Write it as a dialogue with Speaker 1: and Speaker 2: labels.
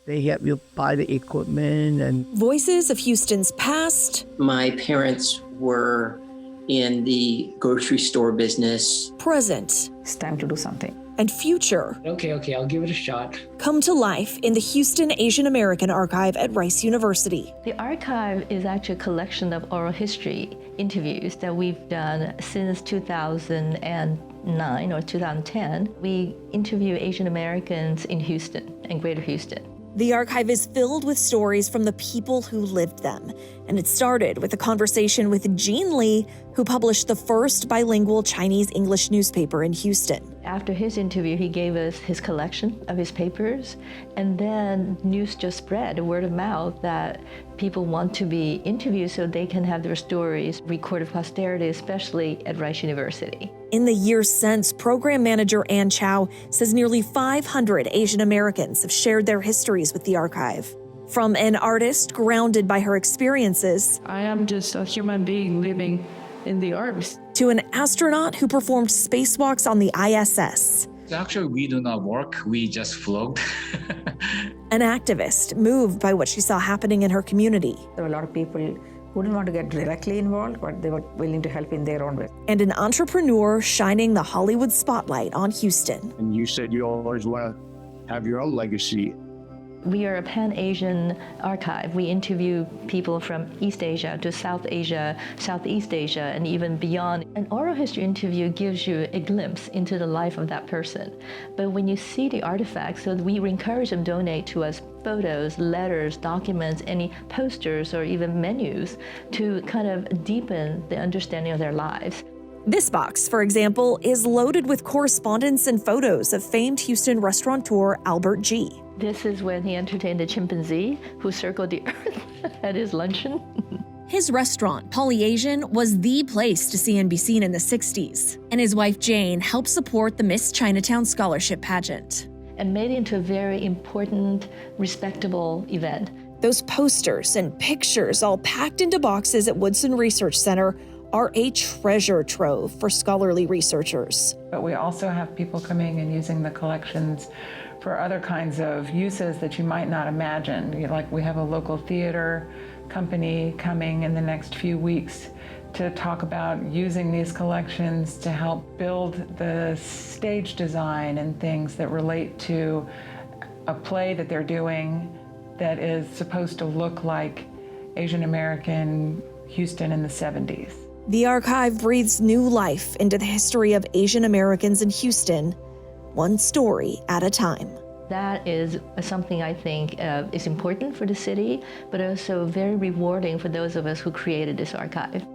Speaker 1: They help you buy the equipment and
Speaker 2: Voices of Houston's past.
Speaker 3: My parents were in the grocery store business.
Speaker 2: Present.
Speaker 4: It's time to do something.
Speaker 2: And future.
Speaker 5: Okay, I'll give it a shot.
Speaker 2: Come to life in the Houston Asian American Archive at Rice University.
Speaker 6: The archive is actually a collection of oral history interviews that we've done since 2009 or 2010. We interview Asian Americans in Houston and Greater Houston.
Speaker 2: The archive is filled with stories from the people who lived them. And it started with a conversation with Gene Lee, who published the first bilingual Chinese-English newspaper in Houston.
Speaker 6: After his interview, he gave us his collection of his papers, and then news just spread, word of mouth, that people want to be interviewed so they can have their stories recorded for posterity, especially at Rice University.
Speaker 2: In the years since, program manager Anne Chao says nearly 500 Asian Americans have shared their histories with the archive. From an artist grounded by her experiences,
Speaker 7: I am just a human being living in the earth,
Speaker 2: to an astronaut who performed spacewalks on the ISS.
Speaker 8: Actually, we do not work, we just float.
Speaker 2: An activist moved by what she saw happening in her community.
Speaker 4: There were a lot of people who didn't want to get directly involved, but they were willing to help in their own way.
Speaker 2: And an entrepreneur shining the Hollywood spotlight on Houston.
Speaker 9: And you said you always want to have your own legacy.
Speaker 6: We are a Pan-Asian archive. We interview people from East Asia to South Asia, Southeast Asia, and even beyond. An oral history interview gives you a glimpse into the life of that person. But when you see the artifacts, so we encourage them to donate to us photos, letters, documents, any posters, or even menus to kind of deepen the understanding of their lives.
Speaker 2: This box, for example, is loaded with correspondence and photos of famed Houston restaurateur Albert G.
Speaker 6: This is when he entertained a chimpanzee who circled the earth at his luncheon.
Speaker 2: His restaurant, Polyasian, was the place to see and be seen in the 60s. And his wife, Jane, helped support the Miss Chinatown Scholarship Pageant.
Speaker 6: And made it into a very important, respectable event.
Speaker 2: Those posters and pictures, all packed into boxes at Woodson Research Center, are a treasure trove for scholarly researchers.
Speaker 10: But we also have people coming and using the collections for other kinds of uses that you might not imagine. Like we have a local theater company coming in the next few weeks to talk about using these collections to help build the stage design and things that relate to a play that they're doing that is supposed to look like Asian American Houston in the 70s.
Speaker 2: The archive breathes new life into the history of Asian Americans in Houston, one story at a time.
Speaker 6: That is something I think is important for the city, but also very rewarding for those of us who created this archive.